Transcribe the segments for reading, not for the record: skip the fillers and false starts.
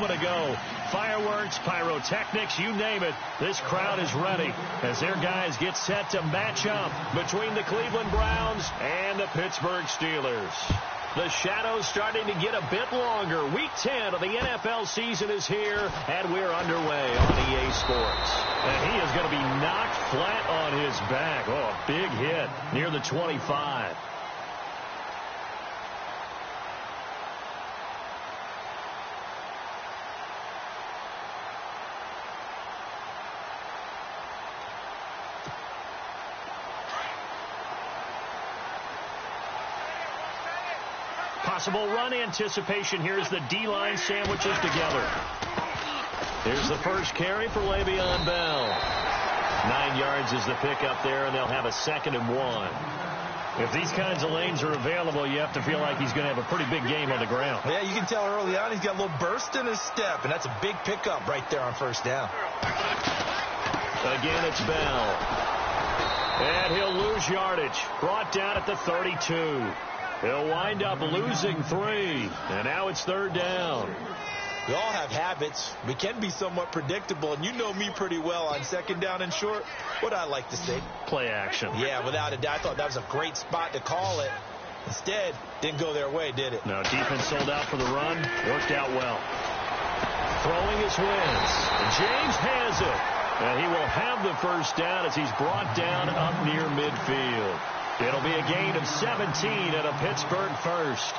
moment ago. Fireworks, pyrotechnics, you name it. This crowd is ready as their guys get set to match up between the Cleveland Browns and the Pittsburgh Steelers. The shadow's starting to get a bit longer. Week 10 of the NFL season is here, and we're underway on EA Sports. And he is going to be knocked flat on his back. Oh, a big hit near the 25. Possible run anticipation here as the D-line sandwiches together. Here's the first carry for Le'Veon Bell. 9 yards is the pickup there, and they'll have a 2nd and 1. If these kinds of lanes are available, you have to feel like he's going to have a pretty big game on the ground. Yeah, you can tell early on he's got a little burst in his step, and that's a big pickup right there on first down. Again, it's Bell. And he'll lose yardage. Brought down at the 32. He'll wind up losing 3, and now it's 3rd down. We all have habits. We can be somewhat predictable, and you know me pretty well on 2nd down and short. What I like to say? Play action. Yeah, without a doubt. I thought that was a great spot to call it. Instead, didn't go their way, did it? No, defense sold out for the run. Worked out well. Throwing his Wentz. James has it. And he will have the first down as he's brought down up near midfield. It'll be a gain of 17 and a Pittsburgh first.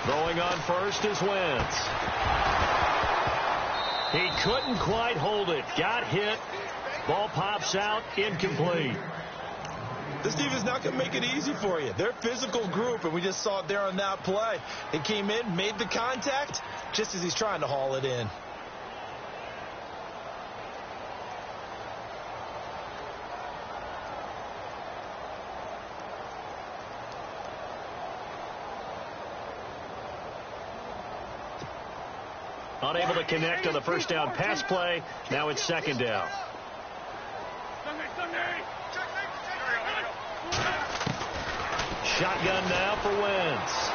Throwing on first is Wentz. He couldn't quite hold it. Got hit. Ball pops out. Incomplete. This defense not going to make it easy for you. They're a physical group, and we just saw it there on that play. He came in, made the contact, just as he's trying to haul it in. Unable to connect on the first down pass play. Now it's 2nd down. Shotgun now for Wentz.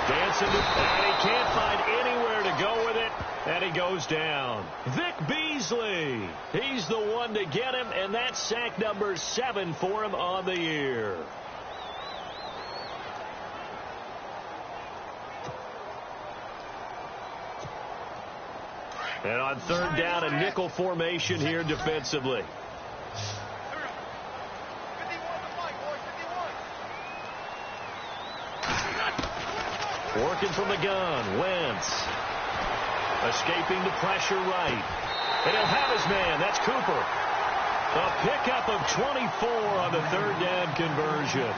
Dancing to, and he can't find anywhere to go with it. And he goes down. Vic Beasley. He's the one to get him, and that's sack number 7 for him on the year. And on 3rd down, a nickel formation here defensively. Working from the gun, Wentz. Escaping the pressure right. And he'll have his man. That's Cooper. A pickup of 24 on the 3rd down conversion.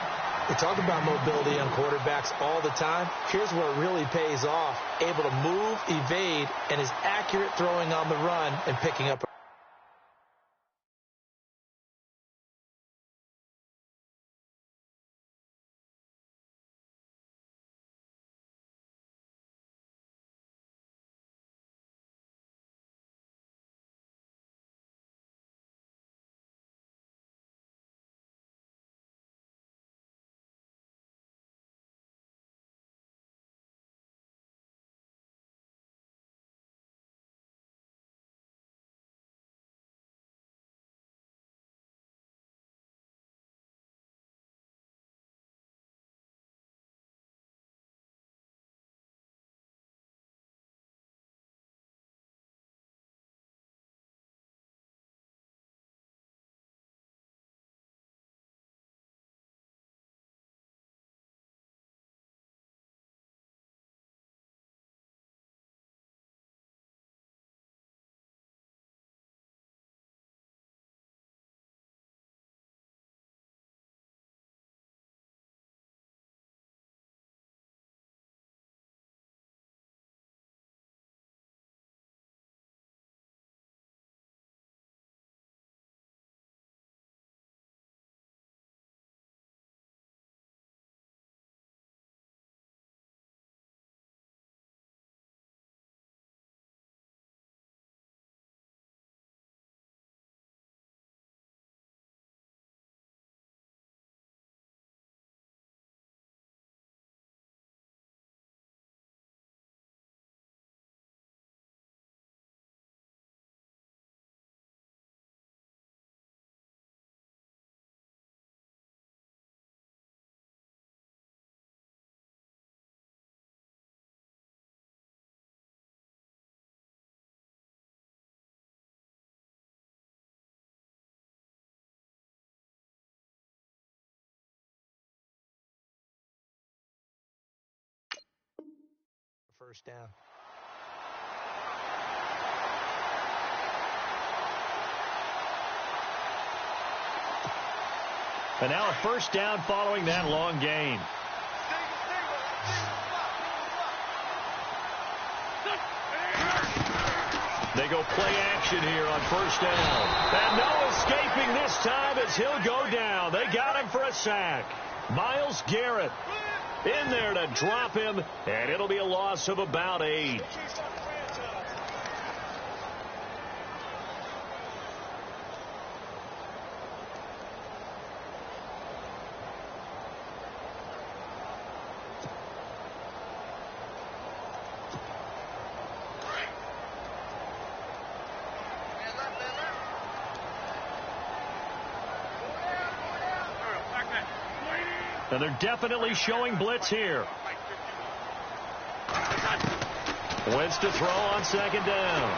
We talk about mobility on quarterbacks all the time. Here's where it really pays off. Able to move, evade, and is accurate throwing on the run and picking up first down. And now a first down following that long gain. They go play action here on first down. And no escaping this time as he'll go down. They got him for a sack. Myles Garrett in there to drop him, and it'll be a loss of about 8. And they're definitely showing blitz here. Wentz to throw on second down.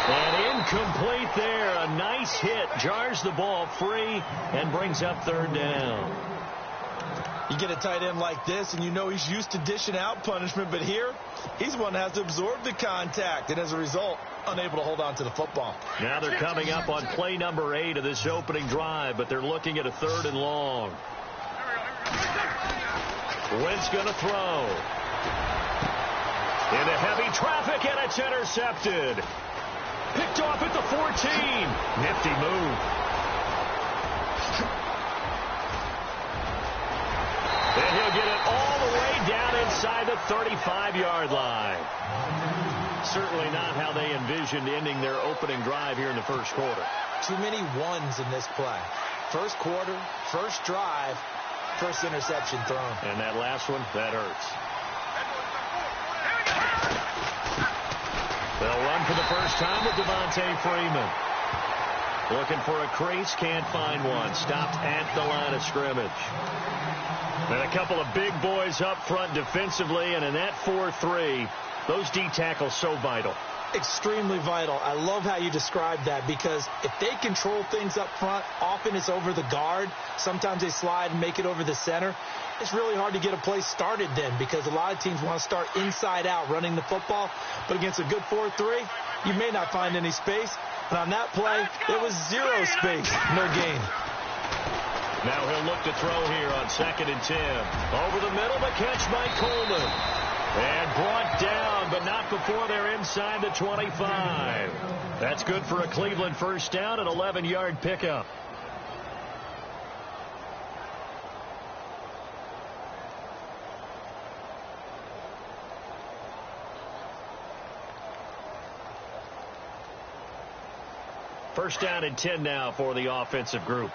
And incomplete there. A nice hit. Jars the ball free and brings up third down. You get a tight end like this, and you know he's used to dishing out punishment, but here, he's the one that has to absorb the contact, and as a result, unable to hold on to the football. Now they're coming up on play number 8 of this opening drive, but they're looking at a 3rd and long. Wentz going to throw. Into heavy traffic, and it's intercepted. Picked off at the 14. Nifty move. And he'll get it all the way down inside the 35-yard line. Certainly not how they envisioned ending their opening drive here in the first quarter. Too many ones in this play. First quarter, first drive, first interception thrown. And that last one, that hurts. They'll run for the first time with Devontae Freeman. Looking for a crease, can't find one. Stopped at the line of scrimmage. And a couple of big boys up front defensively, and in that 4-3, those D tackles so vital. Extremely vital. I love how you described that, because if they control things up front, often it's over the guard. Sometimes they slide and make it over the center. It's really hard to get a play started then, because a lot of teams want to start inside out running the football. But against a good 4-3, you may not find any space. And on that play, there was zero space, no gain. Now he'll look to throw here on 2nd and 10. Over the middle, the catch by Coleman. And brought down, but not before they're inside the 25. That's good for a Cleveland first down, an 11-yard pickup. First down and 10 now for the offensive group.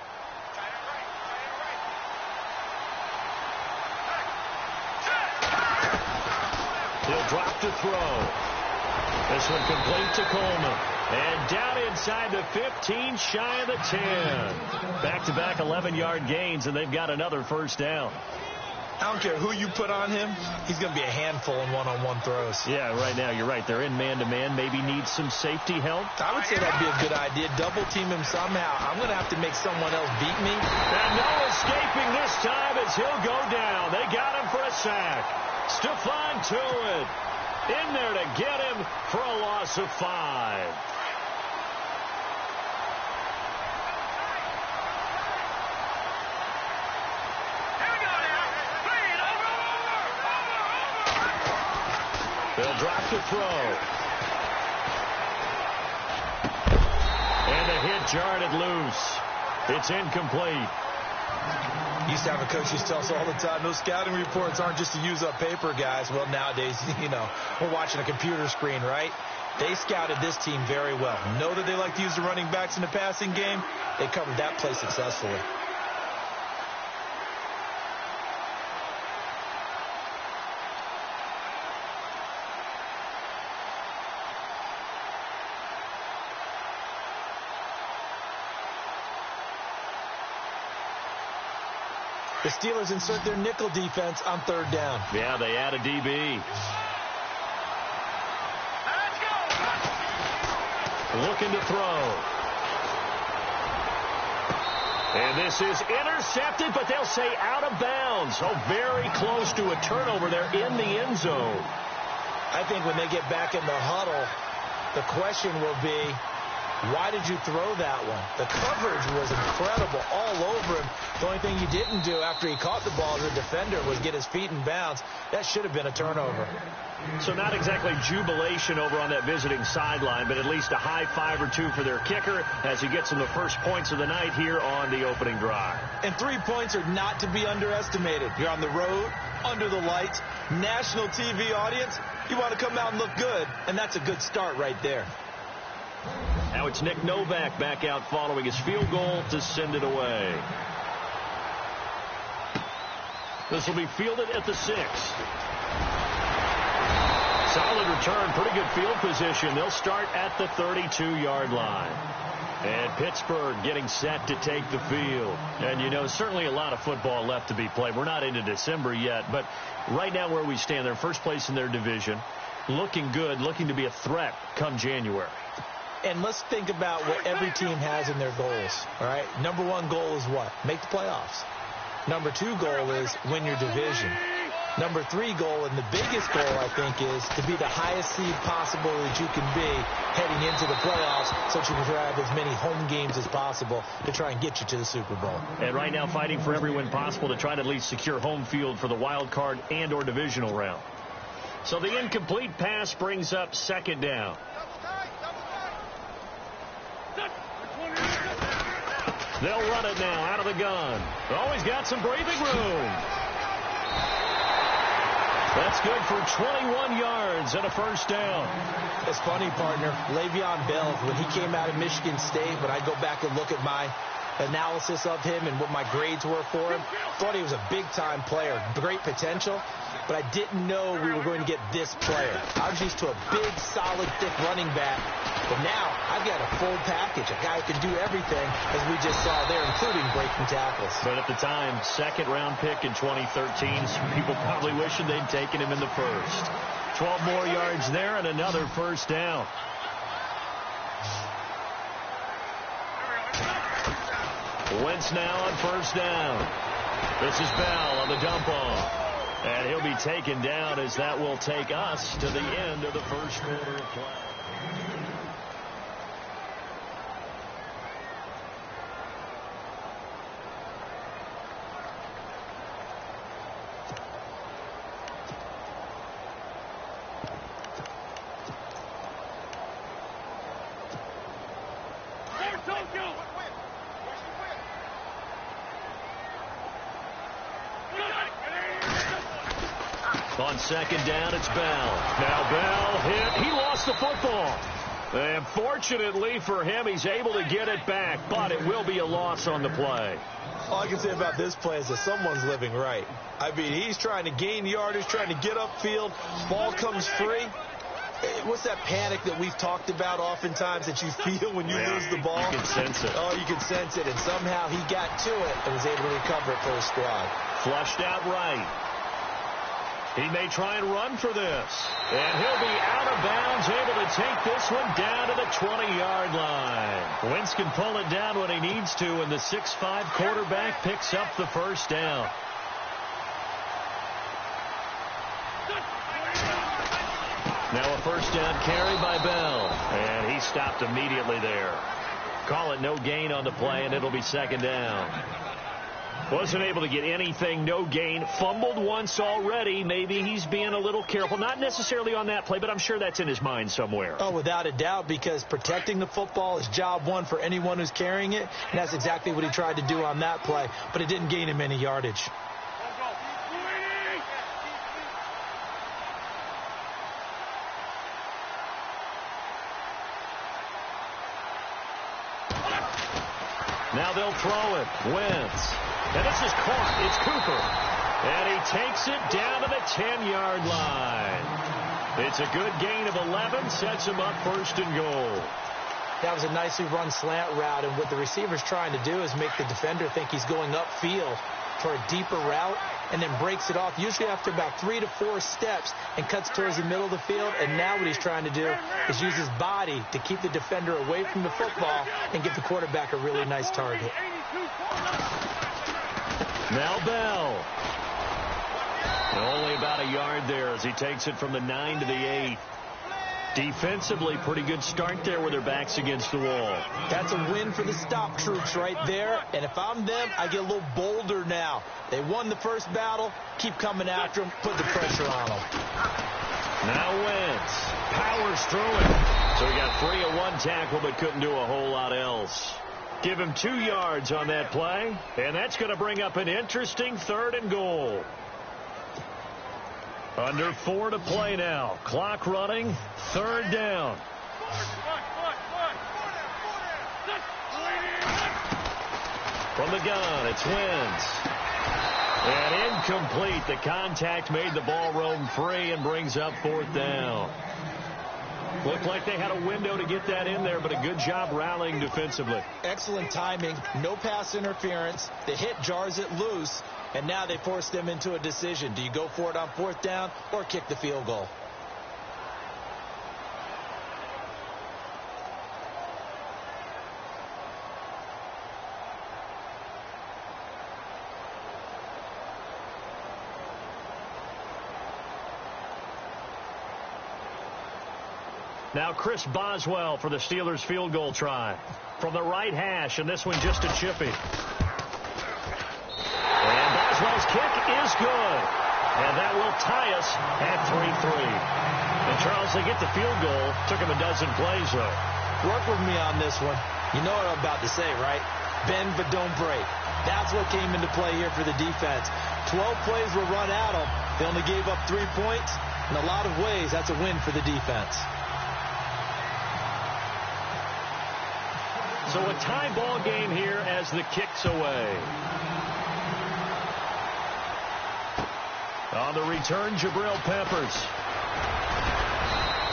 He'll drop to throw. This one complete to Coleman. And down inside the 15, shy of the 10. Back-to-back 11-yard gains, and they've got another first down. I don't care who you put on him. He's going to be a handful in one-on-one throws. Yeah, right now, you're right. They're in man-to-man. Maybe need some safety help. I would say that'd be a good idea. Double team him somehow. I'm going to have to make someone else beat me. And no escaping this time as he'll go down. They got him for a sack. Stephon Tuitt in there to get him for a loss of 5. They'll drop to throw. And the hit jarred it loose. It's incomplete. Used to have a coach used to tell us all the time, those scouting reports aren't just to use up paper, guys. Well, nowadays, we're watching a computer screen, right? They scouted this team very well. Know that they like to use the running backs in the passing game. They covered that play successfully. The Steelers insert their nickel defense on 3rd down. Yeah, they add a DB. Looking to throw. And this is intercepted, but they'll say out of bounds. Oh, very close to a turnover there in the end zone. I think when they get back in the huddle, the question will be, why did you throw that one? The coverage was incredible all over him. The only thing he didn't do after he caught the ball as a defender was get his feet in bounds. That should have been a turnover. So not exactly jubilation over on that visiting sideline, but at least a high five or two for their kicker as he gets them the first points of the night here on the opening drive. And 3 points are not to be underestimated. You're on the road, under the lights, national TV audience. You want to come out and look good, and that's a good start right there. Now it's Nick Novak back out following his field goal to send it away. This will be fielded at the 6. Solid return, pretty good field position. They'll start at the 32-yard line. And Pittsburgh getting set to take the field. And, you know, certainly a lot of football left to be played. We're not into December yet, but right now where we stand, they're first place in their division. Looking good, looking to be a threat come January. And let's think about what every team has in their goals, all right? Number 1 goal is what? Make the playoffs. Number 2 goal is win your division. Number 3 goal, and the biggest goal, I think, is to be the highest seed possible that you can be heading into the playoffs so that you can have as many home games as possible to try and get you to the Super Bowl. And right now fighting for every win possible to try to at least secure home field for the wild card and or divisional round. So the incomplete pass brings up second down. They'll run it now out of the gun. Always got some breathing room. That's good for 21 yards and a first down. It's funny, partner. Le'Veon Bell, when he came out of Michigan State, when I go back and look at my analysis of him and what my grades were for him, thought he was a big-time player, great potential, but I didn't know we were going to get this player. I was used to a big, solid, thick running back, but now I've got a full package, a guy who can do everything, as we just saw there, including breaking tackles. But at the time, second-round pick in 2013, some people probably wishing they'd taken him in the first. 12 more yards there and another first down. Wentz now on first down. This is Bell on the dump off. And he'll be taken down as that will take us to the end of the first quarter of play. On second down, it's Bell. Now Bell hit. He lost the football. And fortunately for him, he's able to get it back, but it will be a loss on the play. All I can say about this play is that someone's living right. I mean, he's trying to gain yardage, trying to get upfield. Ball comes free. What's that panic that we've talked about oftentimes that you feel when you lose the ball? You can sense it. Oh, you can sense it. And somehow he got to it and was able to recover it for his squad. Flushed out right. He may try and run for this. And he'll be out of bounds, able to take this one down to the 20-yard line. Wentz can pull it down when he needs to, and the 6'5" quarterback picks up the first down. Now a first down carry by Bell. And he stopped immediately there. Call it no gain on the play, and it'll be second down. Wasn't able to get anything, no gain. Fumbled once already. Maybe he's being a little careful. Not necessarily on that play, but I'm sure that's in his mind somewhere. Oh, without a doubt, because protecting the football is job one for anyone who's carrying it. And that's exactly what he tried to do on that play, but it didn't gain him any yardage. Now they'll throw it. Wentz. And this is caught. It's Cooper. And he takes it down to the 10-yard line. It's a good gain of 11. Sets him up first and goal. That was a nicely run slant route. And what the receiver's trying to do is make the defender think he's going upfield for a deeper route and then breaks it off, usually after about 3 to 4 steps, and cuts towards the middle of the field. And now what he's trying to do is use his body to keep the defender away from the football and give the quarterback a really nice target. Now Bell. Only about a yard there as he takes it from the 9 to the 8. Defensively, pretty good start there with their backs against the wall. That's a win for the stop troops right there. And if I'm them, I get a little bolder now. They won the first battle. Keep coming after them. Put the pressure on them. Now Wentz powers through it. So he got free of one tackle but couldn't do a whole lot else. Give him 2 yards on that play. And that's going to bring up an interesting 3rd and goal. Under 4 to play now. Clock running. 3rd down. From the gun, it's Wentz. And incomplete. The contact made the ball roam free and brings up 4th down. Looked like they had a window to get that in there, but a good job rallying defensively. Excellent timing. No pass interference. The hit jars it loose. And now they force them into a decision. Do you go for it on 4th down or kick the field goal? Now Chris Boswell for the Steelers field goal try. From the right hash, and this one just a chippy. Boswell's kick is good. And that will tie us at 3-3. And, Charles, they get the field goal. Took him a dozen plays, though. Work with me on this one. You know what I'm about to say, right? Bend but don't break. That's what came into play here for the defense. 12 plays were run at them. They only gave up 3 points. In a lot of ways, that's a win for the defense. So a tie ball game here as the kick's away. On the return, Jabril Peppers.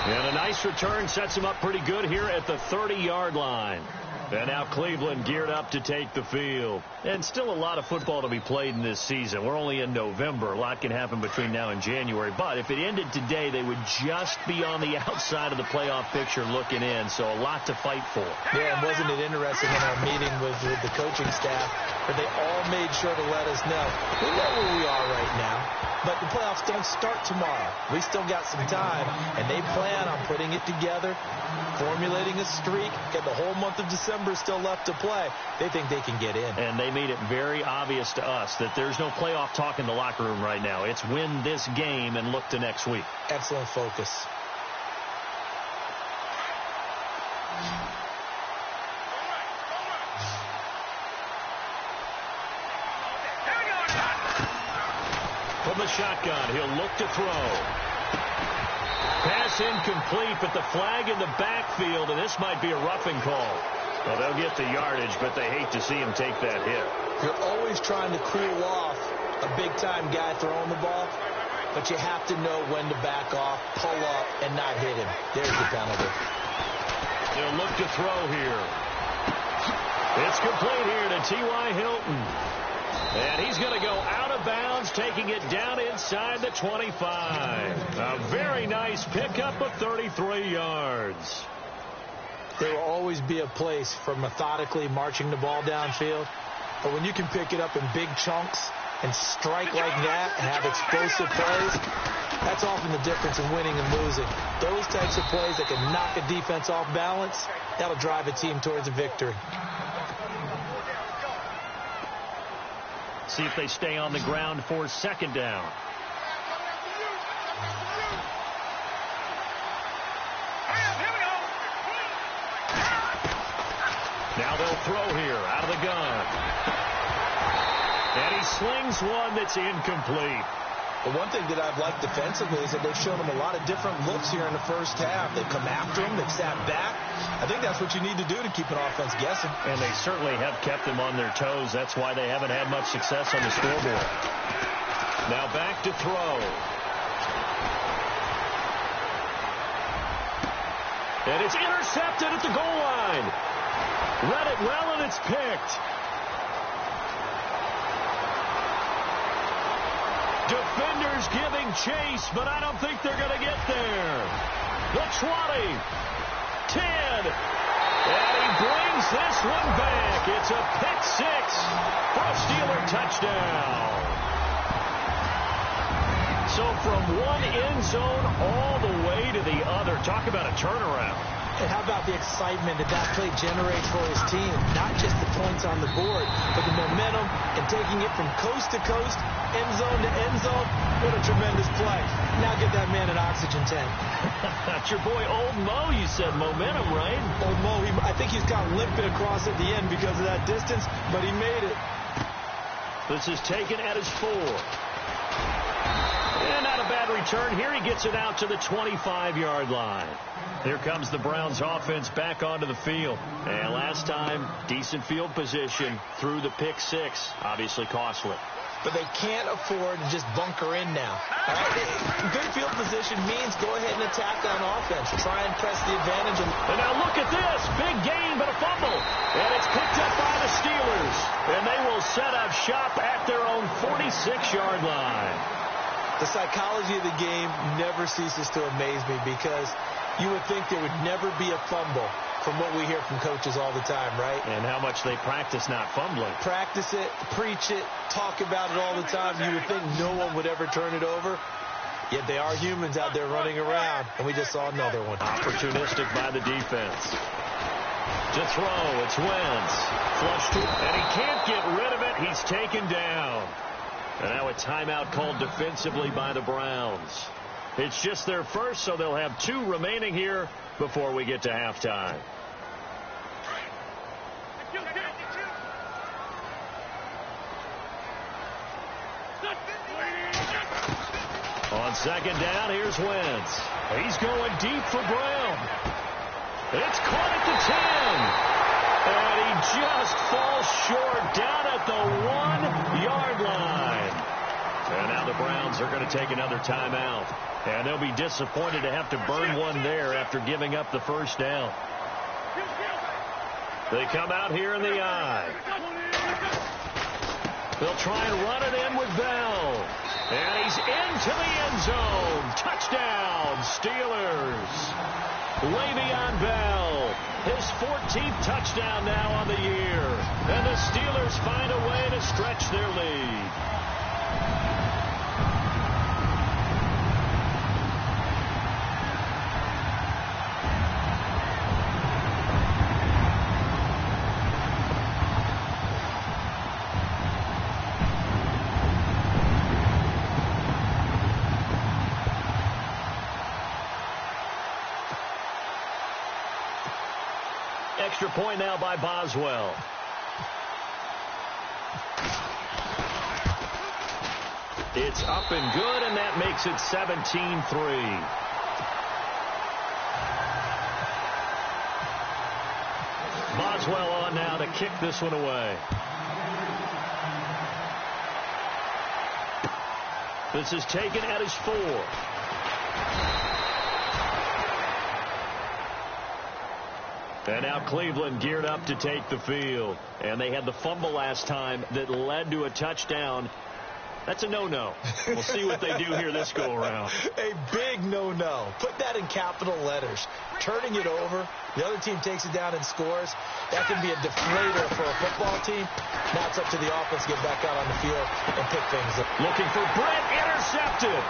And a nice return sets him up pretty good here at the 30-yard line. And now Cleveland geared up to take the field. And still a lot of football to be played in this season. We're only in November. A lot can happen between now and January. But if it ended today, they would just be on the outside of the playoff picture looking in. So a lot to fight for. Yeah, and wasn't it interesting in our meeting with the coaching staff where they all made sure to let us know. We know where we are right now. But the playoffs don't start tomorrow. We still got some time, and they plan on putting it together, formulating a streak, and the whole month of December is still left to play. They think they can get in. And they made it very obvious to us that there's no playoff talk in the locker room right now. It's win this game and look to next week. Excellent focus. From the shotgun, he'll look to throw. Pass incomplete, but the flag in the backfield, and this might be a roughing call. Well, they'll get the yardage, but they hate to see him take that hit. You're always trying to cool off a big-time guy throwing the ball, but you have to know when to back off, pull up, and not hit him. There's the penalty. He'll look to throw here. It's complete here to T.Y. Hilton. And he's going to go out of bounds, taking it down inside the 25. A very nice pickup of 33 yards. There will always be a place for methodically marching the ball downfield. But when you can pick it up in big chunks and strike like that and have explosive plays, that's often the difference in winning and losing. Those types of plays that can knock a defense off balance, that'll drive a team towards a victory. See if they stay on the ground for 2nd down. Now they'll throw here out of the gun. And he slings one that's incomplete. The one thing that I've liked defensively is that they've shown him a lot of different looks here in the first half. They've come after him. They've sat back. I think that's what you need to do to keep an offense guessing. And they certainly have kept them on their toes. That's why they haven't had much success on the scoreboard. Now back to throw. And it's intercepted at the goal line. Read it well, and it's picked. Defenders giving chase, but I don't think they're going to get there. The 20, 10, And he brings this one back. It's a pick six for a Steeler touchdown. So from one end zone all the way to the other. Talk about a turnaround. And how about the excitement that play generates for his team? Not just the points on the board, but the momentum and taking it from coast to coast, end zone to end zone. What a tremendous play. Now get that man an oxygen tank. That's your boy Old Mo, you said. Momentum, right? Old Mo, I think he's got limping across at the end because of that distance, but he made it. This is taken at his 4. And not a bad return. Here he gets it out to the 25-yard line. Here comes the Browns offense back onto the field. And last time, decent field position through the pick six. Obviously costly. But they can't afford to just bunker in now. All right? Good field position means go ahead and attack on offense. Try and press the advantage. And now look at this. Big gain, but a fumble. And it's picked up by the Steelers. And they will set up shop at their own 46-yard line. The psychology of the game never ceases to amaze me because you would think there would never be a fumble from what we hear from coaches all the time, right? And how much they practice not fumbling. Practice it, preach it, talk about it all the time. You would think no one would ever turn it over. Yet they are humans out there running around, and we just saw another one. Opportunistic by the defense. To throw, it's Wentz. Flush to, and he can't get rid of it. He's taken down. And now a timeout called defensively by the Browns. It's just their first, so they'll have 2 remaining here before we get to halftime. On second down, here's Wentz. He's going deep for Brown. It's caught at the 10. And he just falls short down at the 1-yard line. And now the Browns are going to take another timeout. And they'll be disappointed to have to burn one there after giving up the first down. They come out here in the eye. They'll try and run it in with Bell. And he's into the end zone. Touchdown, Steelers. Le'Veon Bell, his 14th touchdown now on the year. And the Steelers find a way to stretch their lead. Extra point now by Boswell. It's up and good, and that makes it 17-3. Boswell on now to kick this one away. This is taken at his 4. And now Cleveland geared up to take the field. And they had the fumble last time that led to a touchdown. That's a no-no. We'll see what they do here this go-around. A big no-no. Put that in capital letters. Turning it over, the other team takes it down and scores. That can be a deflator for a football team. Now it's up to the offense to get back out on the field and pick things up. Looking for Brett, intercepted.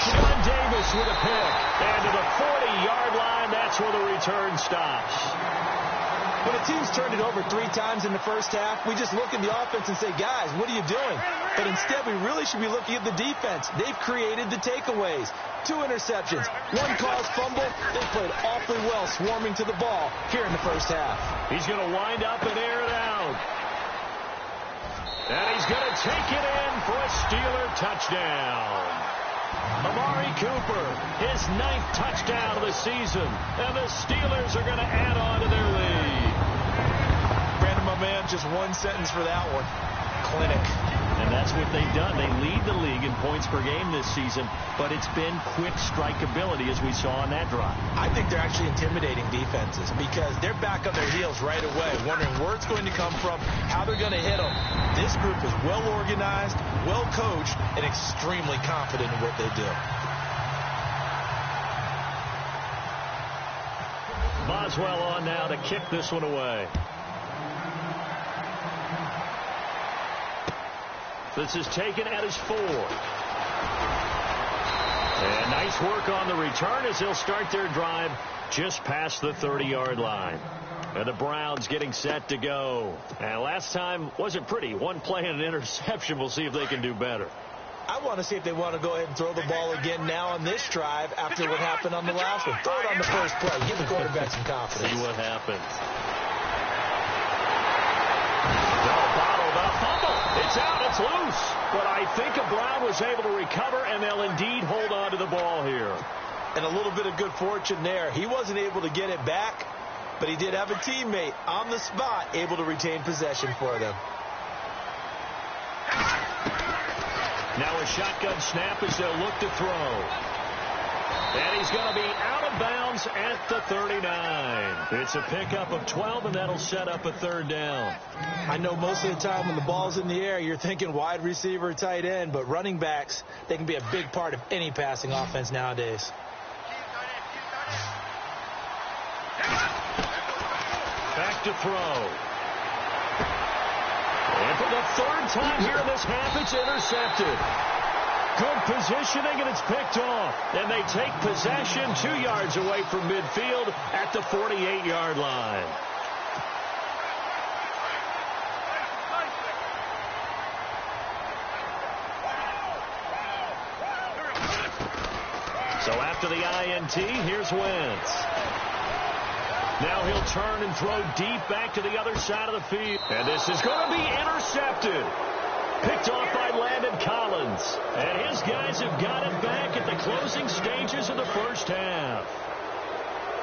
Sean Davis with a pick. And to the 40-yard line, that's where the return stops. When a team's turned it over 3 times in the first half, we just look at the offense and say, guys, what are you doing? But instead, we really should be looking at the defense. They've created the takeaways. 2 interceptions, 1 caused fumble. They played awfully well swarming to the ball here in the first half. He's going to wind up and air it out. And he's going to take it in for a Steeler touchdown. Amari Cooper, his 9th touchdown of the season. And the Steelers are going to add on to their lead. Brandon, my man, just 1 sentence for that one. Clinic. And that's what they've done. They lead the league in points per game this season, but it's been quick strikeability as we saw on that drive. I think they're actually intimidating defenses because they're back on their heels right away, wondering where it's going to come from, how they're going to hit them. This group is well organized, well coached, and extremely confident in what they do. Boswell on now to kick this one away. This is taken at his 4. And nice work on the return as they'll start their drive just past the 30-yard line. And the Browns getting set to go. And last time wasn't pretty. One play and an interception. We'll see if they can do better. I want to see if they want to go ahead and throw the ball again now on this drive after what happened on the last one. Throw it on the first play. Give the quarterback some confidence. See what happens. Bottled up. Fumble. It's out. It's loose. But I think a Brown was able to recover, and they'll indeed hold on to the ball here. And a little bit of good fortune there. He wasn't able to get it back, but he did have a teammate on the spot able to retain possession for them. Now a shotgun snap as they'll look to throw. And he's going to be out of bounds at the 39. It's a pickup of 12, and that'll set up a 3rd down. I know most of the time when the ball's in the air, you're thinking wide receiver, tight end, but running backs, they can be a big part of any passing offense nowadays. Back to throw. And for the 3rd time here in this half, it's intercepted. Good positioning, and it's picked off. And they take possession 2 yards away from midfield at the 48-yard line. So after the INT, here's Wentz. Now he'll turn and throw deep back to the other side of the field. And this is going to be intercepted. Picked off by Landon Collins. And his guys have got it back at the closing stages of the first half.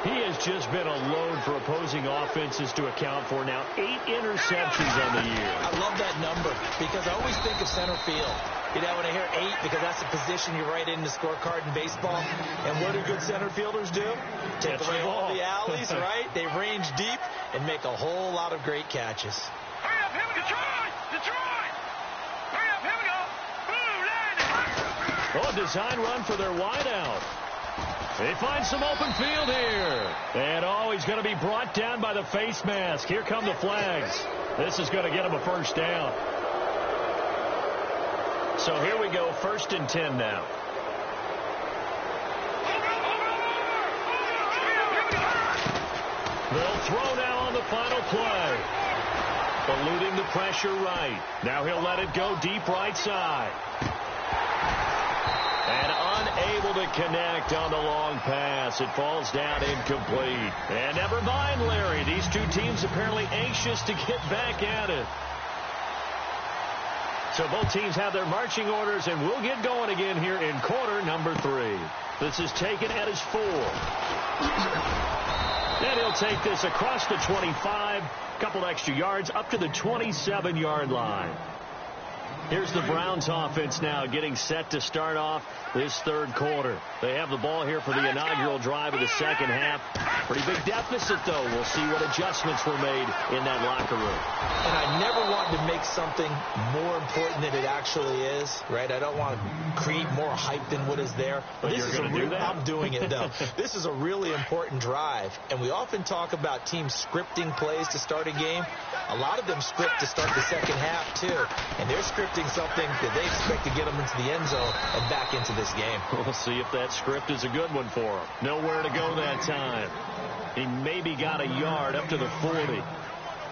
He has just been a load for opposing offenses to account for now. 8 interceptions on the year. I love that number because I always think of center field. You know, when I hear 8, because that's the position you write in the scorecard in baseball. And what do good center fielders do? Take away all the alleys, right? They range deep and make a whole lot of great catches. Hurry up, here we go. Detroit! Hurry up, here we go. Boom, Oh, design run for their wideout. They find some open field here. And, oh, he's going to be brought down by the face mask. Here come the flags. This is going to get him a 1st down. So here we go, 1st and 10 now. They'll throw now on the final play. Eluding the pressure right. Now he'll let it go deep right side. And unable to connect on the long pass. It falls down incomplete. And never mind, Larry. These two teams apparently anxious to get back at it. So both teams have their marching orders, and we'll get going again here in quarter number 3. This is taken at his 4. And he'll take this across the 25, couple extra yards, up to the 27-yard line. Here's the Browns offense now getting set to start off this 3rd quarter. They have the ball here for the inaugural drive of the 2nd half. Pretty big deficit, though. We'll see what adjustments were made in that locker room. And I never want to make something more important than it actually is, right? I don't want to create more hype than what is there. But you're going to do that? I'm doing it, though. This is a really important drive, and we often talk about teams scripting plays to start a game. A lot of them script to start the 2nd half, too. And they're scripting something that they expect to get them into the end zone and back into this game. We'll see if that script is a good one for him. Nowhere to go that time. He maybe got a yard up to the 40.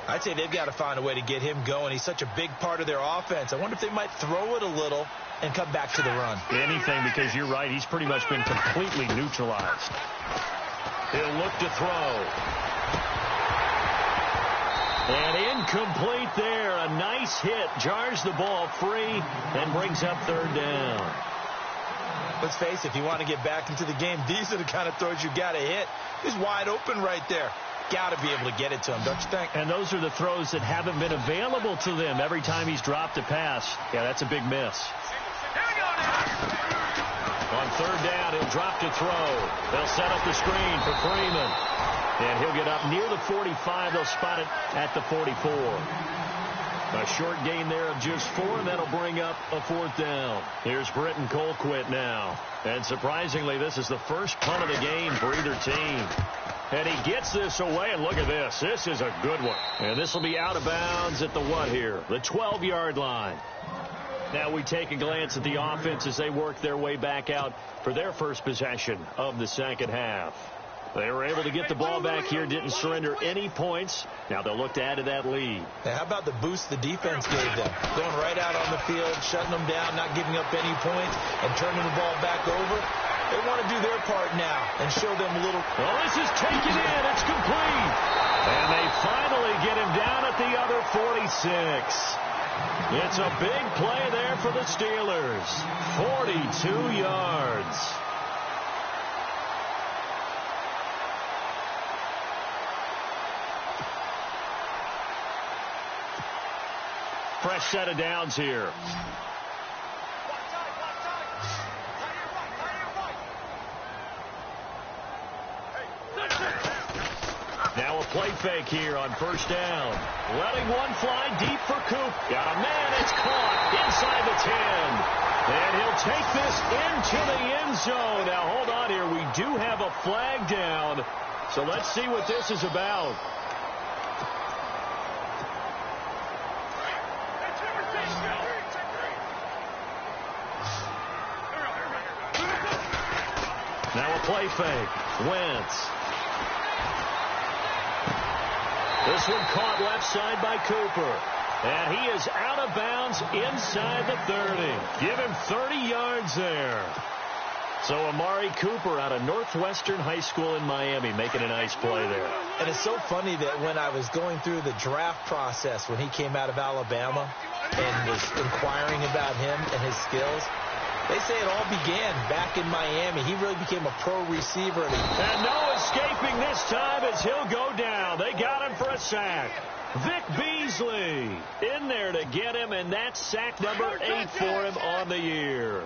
I'd say they've got to find a way to get him going. He's such a big part of their offense. I wonder if they might throw it a little and come back to the run. Anything, because you're right. He's pretty much been completely neutralized. He'll look to throw. And incomplete there. A nice hit. Jars the ball free and brings up 3rd down. Let's face it, if you want to get back into the game, these are the kind of throws you got to hit. He's wide open right there. Got to be able to get it to him, don't you think? And those are the throws that haven't been available to them every time he's dropped a pass. Yeah, that's a big miss. On 3rd down, he'll drop to throw. They'll set up the screen for Freeman. And he'll get up near the 45. They'll spot it at the 44. A short gain there of just 4, and that'll bring up a 4th down. Here's Britton Colquitt now. And surprisingly, this is the first punt of the game for either team. And he gets this away, and look at this. This is a good one. And this will be out of bounds at the what here? The 12-yard line. Now we take a glance at the offense as they work their way back out for their first possession of the second half. They were able to get the ball back here, didn't surrender any points. Now they'll look to add to that lead. Now, how about the boost the defense gave them? Going right out on the field, shutting them down, not giving up any points, and turning the ball back over. They want to do their part now and show them a little. Well, this is taken in. It's complete. And they finally get him down at the other 46. It's a big play there for the Steelers. 42 yards. Fresh set of downs here. Now a play fake here on first down. Letting one fly deep for Coop. Got a man. It's caught inside the 10. And he'll take this into the end zone. Now hold on here. We do have a flag down. So let's see what this is about. Now a play fake. Wentz. This one caught left side by Cooper. And he is out of bounds inside the 30. Give him 30 yards there. So Amari Cooper out of Northwestern High School in Miami making a nice play there. And it's so funny that when I was going through the draft process when he came out of Alabama and was inquiring about him and his skills, they say it all began back in Miami. He really became a pro receiver. And no escaping this time as he'll go down. They got him for a sack. Vic Beasley in there to get him, and that's sack number 8 for him on the year.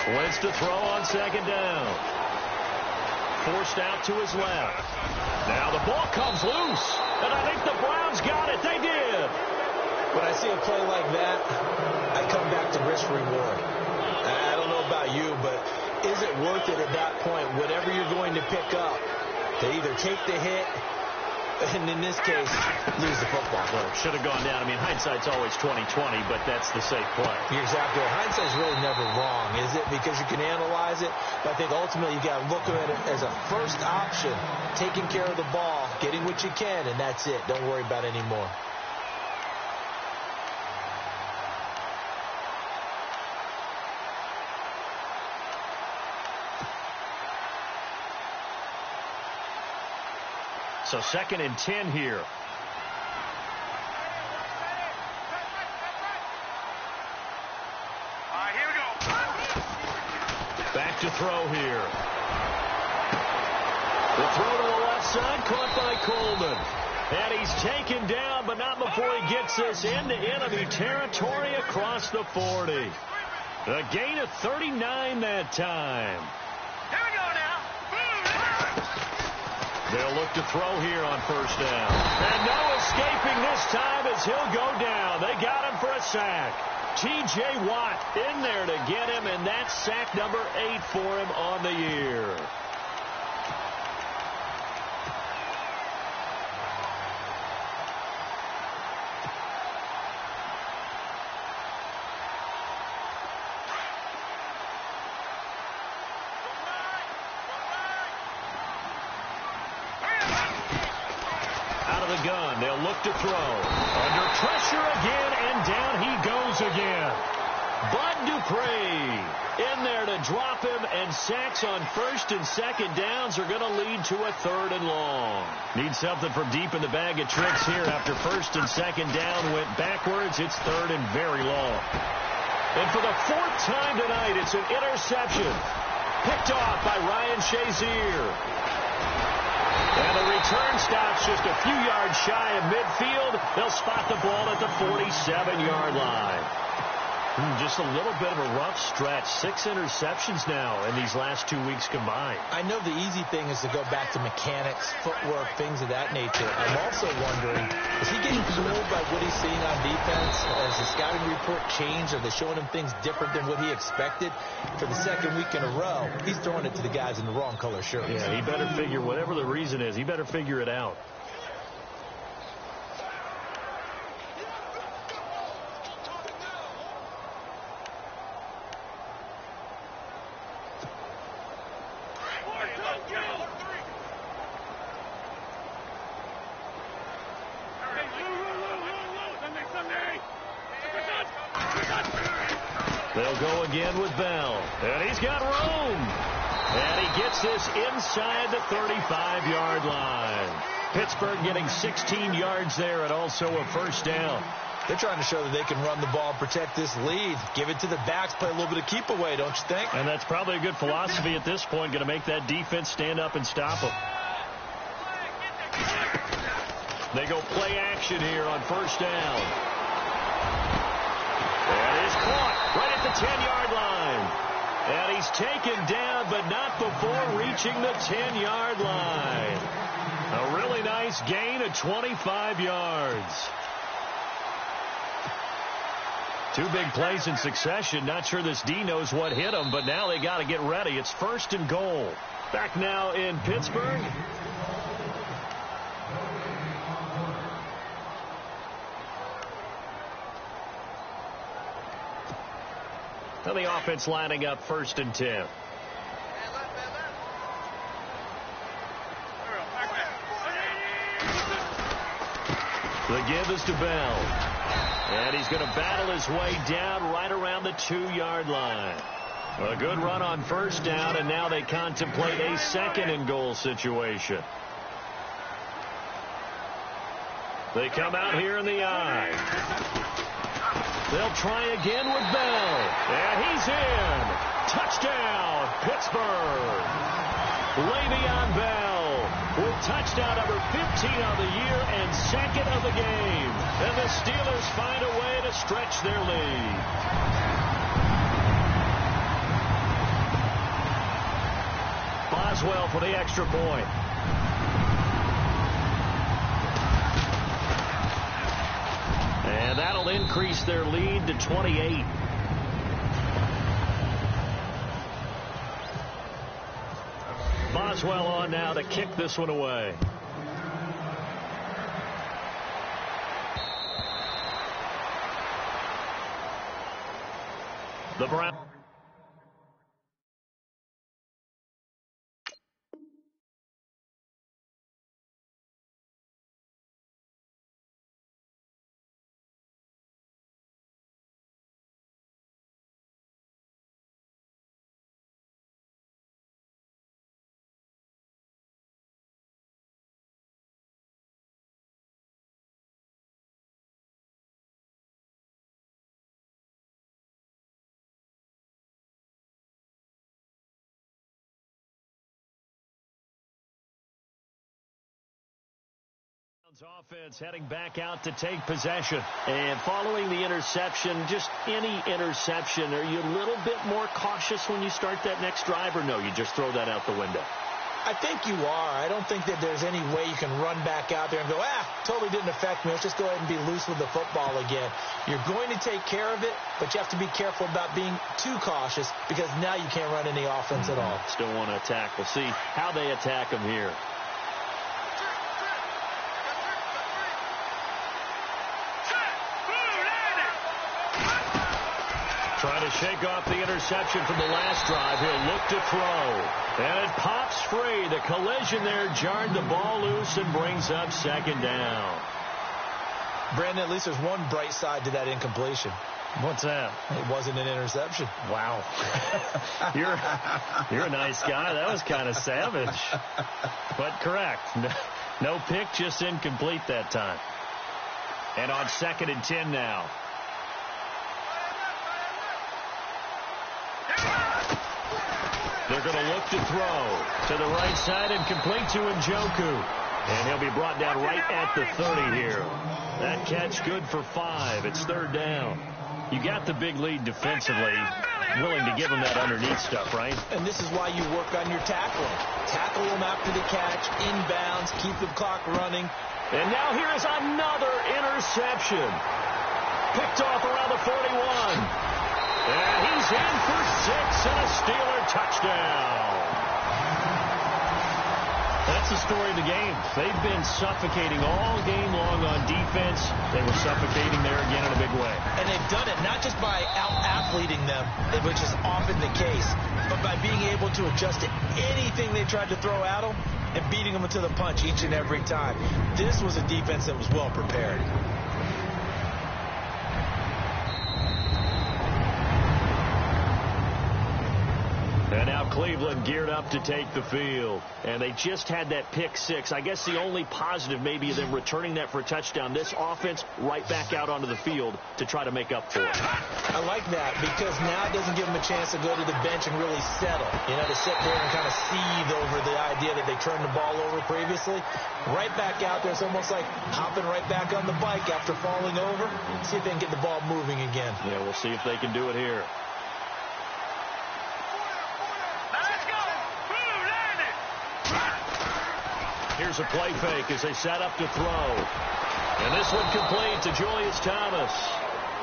Wentz to throw on second down. Forced out to his left. Now the ball comes loose, and I think the Browns got it. They did. When I see a play like that, I come back to risk-reward. I don't know about you, but is it worth it at that point, whatever you're going to pick up, to either take the hit, and in this case, lose the football? Well, it should have gone down. I mean, hindsight's always 20/20, but that's the safe play. You're exactly right. Hindsight's really never wrong, is it? Because you can analyze it, but I think ultimately you got to look at it as a first option, taking care of the ball, getting what you can, and that's it. Don't worry about it anymore. So 2nd and 10 here. Here we go. Back to throw here. The throw to the left side, caught by Coleman. And he's taken down, but not before he gets this into enemy territory across the 40. A gain of 39 that time. Here we go now. They'll look to throw here on first down. And no escaping this time as he'll go down. They got him for a sack. T.J. Watt in there to get him, and that's sack number 8 for him on the year. Gun. They'll look to throw. Under pressure again, and down he goes again. Bud Dupree in there to drop him, and sacks on first and second downs are going to lead to a 3rd and long. Need something from deep in the bag of tricks here after first and second down went backwards. It's 3rd and very long. And for the 4th time tonight, it's an interception. Picked off by Ryan Shazier. And the return stops just a few yards shy of midfield. They'll spot the ball at the 47-yard line. Just a little bit of a rough stretch. 6 interceptions now in these last 2 weeks combined. I know the easy thing is to go back to mechanics, footwork, things of that nature. I'm also wondering, is he getting fooled by what he's seeing on defense? Has the scouting report changed? Are they showing him things different than what he expected? For the second week in a row, he's throwing it to the guys in the wrong color shirts. Yeah, he better figure, whatever the reason is, he better figure it out. They'll go again with Bell. And he's got room. And he gets this inside the 35-yard line. Pittsburgh getting 16 yards there and also a first down. They're trying to show that they can run the ball and protect this lead. Give it to the backs, play a little bit of keep away, don't you think? And that's probably a good philosophy at this point, going to make that defense stand up and stop them. They go play action here on first down. And he's caught right at the 10-yard line. And he's taken down, but not before reaching the 10-yard line. A really nice gain of 25 yards. 2 big plays in succession. Not sure this D knows what hit him, but now they got to get ready. It's 1st and goal. Back now in Pittsburgh. And the offense lining up 1st and 10. The give is to Bell. And he's going to battle his way down right around the 2-yard line. A good run on first down, and now they contemplate a 2nd and goal situation. They come out here in the I. They'll try again with Bell. And he's in. Touchdown, Pittsburgh. Le'Veon Bell with touchdown number 15 of the year and 2nd of the game. And the Steelers find a way to stretch their lead. Boswell for the extra point. And that'll increase their lead to 28. Boswell on now to kick this one away. The Browns. Offense heading back out to take possession. And following the interception, just any interception, are you a little bit more cautious when you start that next drive, or no, you just throw that out the window? I think you are. I don't think that there's any way you can run back out there and go, totally didn't affect me. Let's just go ahead and be loose with the football again. You're going to take care of it, but you have to be careful about being too cautious because now you can't run any offense at all. Still want to attack. We'll see how they attack them here. Trying to shake off the interception from the last drive. He'll look to throw. And it pops free. The collision there jarred the ball loose and brings up 2nd down. Brandon, at least there's one bright side to that incompletion. What's that? It wasn't an interception. Wow. You're a nice guy. That was kind of savage. But correct. No pick, just incomplete that time. And on 2nd and 10 now. They're going to look to throw to the right side and complete to Njoku. And he'll be brought down right at the 30 here. That catch good for 5. It's third down. You got the big lead defensively. Willing to give him that underneath stuff, right? And this is why you work on your tackling. Tackle him after the catch, inbounds, keep the clock running. And now here is another interception. Picked off around the 41. And he's in for 6 and a Steeler touchdown. That's the story of the game. They've been suffocating all game long on defense. They were suffocating there again in a big way. And they've done it not just by out-athleting them, which is often the case, but by being able to adjust to anything they tried to throw at them and beating them to the punch each and every time. This was a defense that was well prepared. And now Cleveland geared up to take the field. And they just had that pick 6. I guess the only positive maybe is them returning that for a touchdown. This offense right back out onto the field to try to make up for it. I like that because now it doesn't give them a chance to go to the bench and really settle. You know, to sit there and kind of seethe over the idea that they turned the ball over previously. Right back out there. It's almost like hopping right back on the bike after falling over. See if they can get the ball moving again. Yeah, we'll see if they can do it here. Here's a play fake as they set up to throw. And this one complete to Julius Thomas.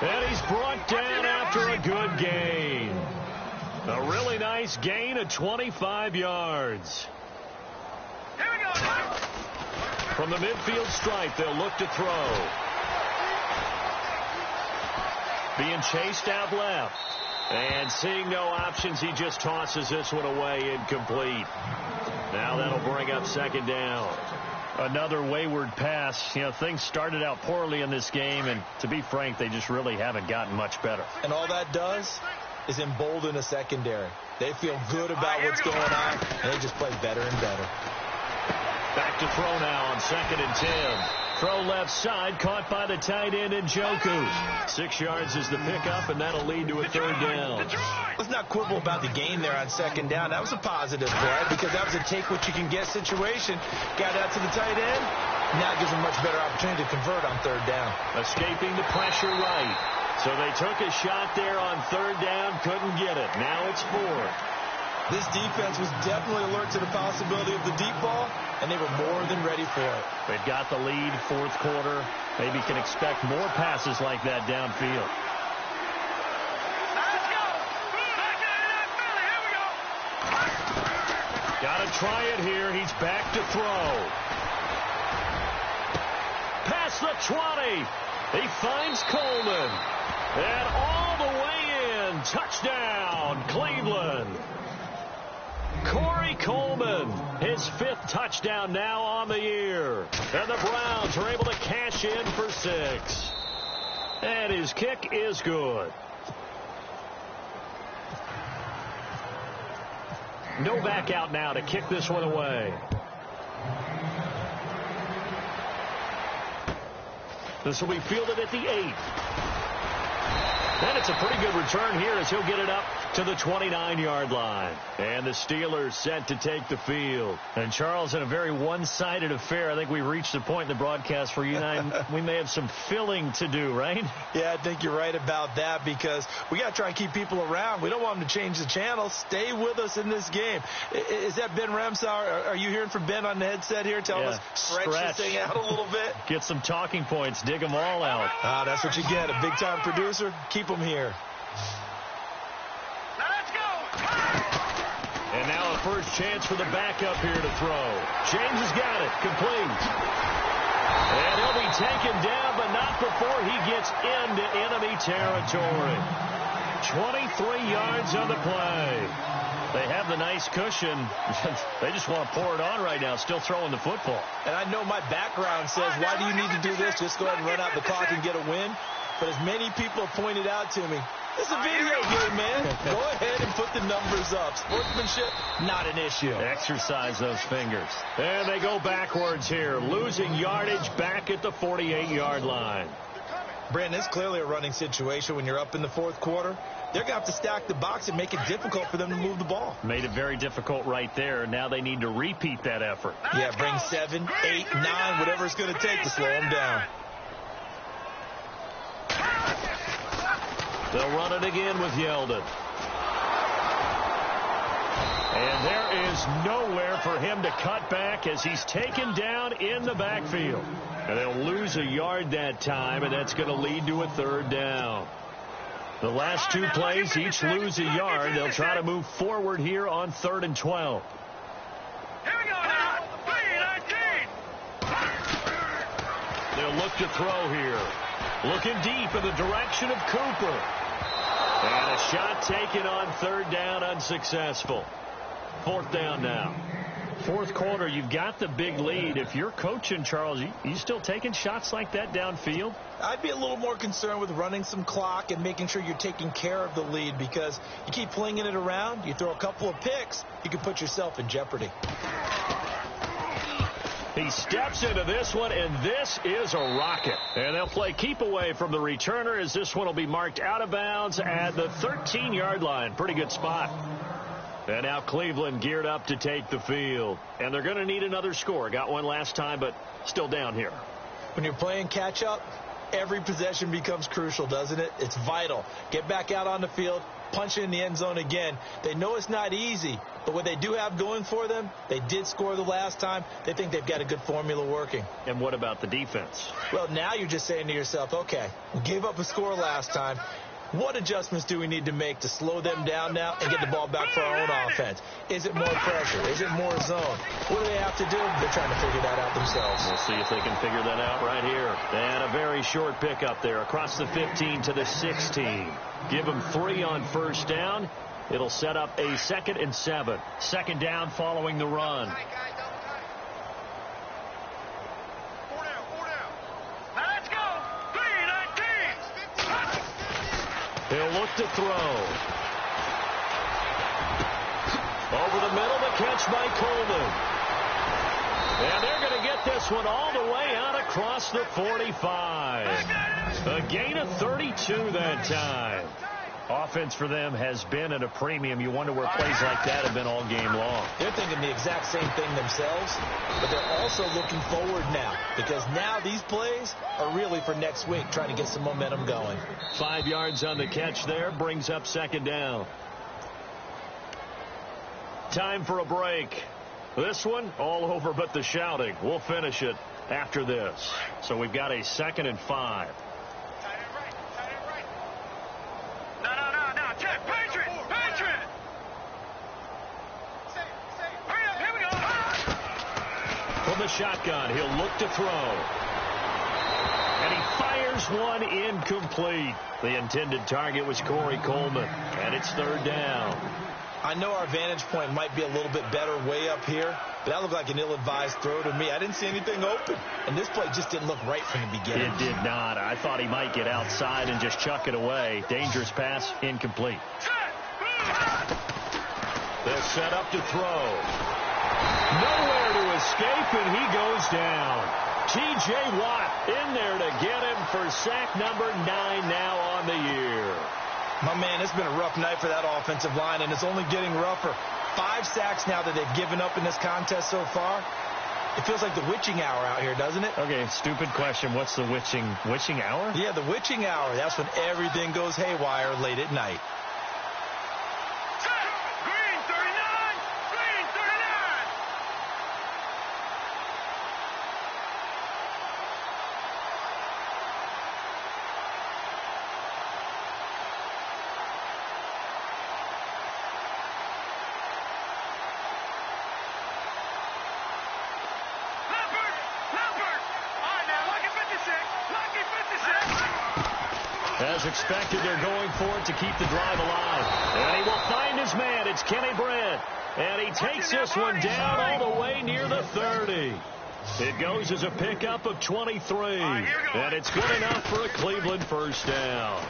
And he's brought down after a good gain. A really nice gain of 25 yards. Here we go. From the midfield stripe, they'll look to throw. Being chased out left. And seeing no options, he just tosses this one away incomplete. Now that'll bring up second down. Another wayward pass. You know, things started out poorly in this game, and to be frank, they just really haven't gotten much better. And all that does is embolden a secondary. They feel good about what's going on, and they just play better and better. Back to throw now on 2nd and 10. Throw left side, caught by the tight end Njoku. 6 yards is the pickup, and that'll lead to a third down. Let's not quibble about the gain there on second down. That was a positive play because that was a take-what-you-can-get situation. Got out to the tight end. Now it gives them a much better opportunity to convert on third down. Escaping the pressure right. So they took a shot there on third down, couldn't get it. Now it's 4th. This defense was definitely alert to the possibility of the deep ball, and they were more than ready for it. They've got the lead, 4th quarter. Maybe can expect more passes like that downfield. Let's go. Back into that Philly. Here we go. Got to try it here. He's back to throw. Past the 20. He finds Coleman. And all the way in. Touchdown, Cleveland. Corey Coleman, his 5th touchdown now on the year. And the Browns are able to cash in for 6. And his kick is good. No back out now to kick this one away. This will be fielded at the 8. And it's a pretty good return here as he'll get it up to the 29-yard line. And the Steelers set to take the field. And, Charles, in a very one-sided affair, I think we reached the point in the broadcast where you and I, we may have some filling to do, right? Yeah, I think you're right about that because we got to try and keep people around. We don't want them to change the channel. Stay with us in this game. Is that Ben Ramsauer? Are you hearing from Ben on the headset here telling us stretch this thing out a little bit? Get some talking points. Dig them all out. That's what you get. A big-time producer. Keep them here. Let's go. And now a first chance for the backup here to throw. James has got it. Complete. And he'll be taken down, but not before he gets into enemy territory. 23 yards on the play. They have the nice cushion. They just want to pour it on right now, still throwing the football. And I know my background says, why do you need to do this? Just go ahead and run out the clock and get a win. But as many people have pointed out to me, it's a video game, man. Go ahead and put the numbers up. Sportsmanship, not an issue. Exercise those fingers. And they go backwards here, losing yardage back at the 48-yard line. Brandon, it's clearly a running situation when you're up in the fourth quarter. They're going to have to stack the box and make it difficult for them to move the ball. Made it very difficult right there. Now they need to repeat that effort. Yeah, bring 7, 8, 9, whatever it's going to take to slow them down. They'll run it again with Yeldon. And there is nowhere for him to cut back as he's taken down in the backfield. And they'll lose a yard that time, and that's going to lead to a third down. The last two plays each lose a yard. They'll try to move forward here on 3rd and 12. Here we go now. 3-19. They'll look to throw here. Looking deep in the direction of Cooper. And a shot taken on 3rd down, unsuccessful. 4th down now. Fourth quarter, you've got the big lead. If you're coaching, Charles, you still taking shots like that downfield? I'd be a little more concerned with running some clock and making sure you're taking care of the lead, because you keep flinging it around, you throw a couple of picks, you can put yourself in jeopardy. He steps into this one, and this is a rocket. And they'll play keep away from the returner as this one will be marked out of bounds at the 13-yard line. Pretty good spot. And now Cleveland geared up to take the field. And they're going to need another score. Got one last time, but still down here. When you're playing catch-up, every possession becomes crucial, doesn't it? It's vital. Get back out on the field, punch it in the end zone again. They know it's not easy, but what they do have going for them, they did score the last time. They think they've got a good formula working. And what about the defense? Well, now you're just saying to yourself, okay, we gave up a score last time. What adjustments do we need to make to slow them down now and get the ball back for our own offense? Is it more pressure? Is it more zone? What do they have to do? They're trying to figure that out themselves. We'll see if they can figure that out right here. And a very short pickup there across the 15 to the 16. Give them 3 on 1st down. It'll set up a 2nd and 7. 2nd down following the run. He'll look to throw. Over the middle, the catch by Coleman. And they're going to get this one all the way out across the 45. A gain of 32 that time. Offense for them has been at a premium. You wonder where plays like that have been all game long. They're thinking the exact same thing themselves, but they're also looking forward now, because now these plays are really for next week, trying to get some momentum going. 5 yards on the catch there, brings up 2nd down. Time for a break. This one, all over but the shouting. We'll finish it after this. So we've got a 2nd and 5. From the shotgun, he'll look to throw. And he fires one incomplete. The intended target was Corey Coleman. And it's 3rd down. I know our vantage point might be a little bit better way up here, but that looked like an ill-advised throw to me. I didn't see anything open, and this play just didn't look right from the beginning. It did not. I thought he might get outside and just chuck it away. Dangerous pass, incomplete. They're set up to throw. Nowhere to escape, and he goes down. T.J. Watt in there to get him for sack number 9 now on the year. My man, it's been a rough night for that offensive line, and it's only getting rougher. 5 sacks now that they've given up in this contest so far. It feels like the witching hour out here, doesn't it? Okay, stupid question. What's the witching hour? Yeah, the witching hour. That's when everything goes haywire late at night. As expected, they're going for it to keep the drive alive. And he will find his man. It's Kenny Brent. And he takes this one down all the way near the 30. It goes as a pickup of 23. And it's good enough for a Cleveland 1st down.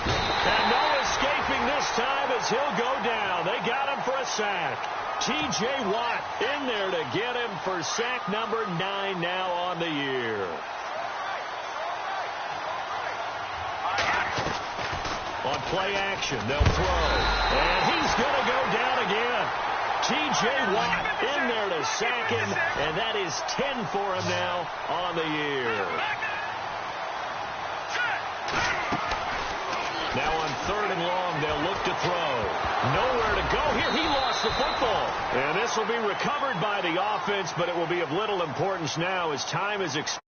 And no escaping this time as he'll go down. They got him for a sack. T.J. Watt in there to get him for sack number 9 now on the year. play action. They'll throw. And he's going to go down again. T.J. Watt in there to sack him, and that is 10 for him now on the year. Now on 3rd and long, they'll look to throw. Nowhere to go here. He lost the football. And this will be recovered by the offense, but it will be of little importance now as time is expired.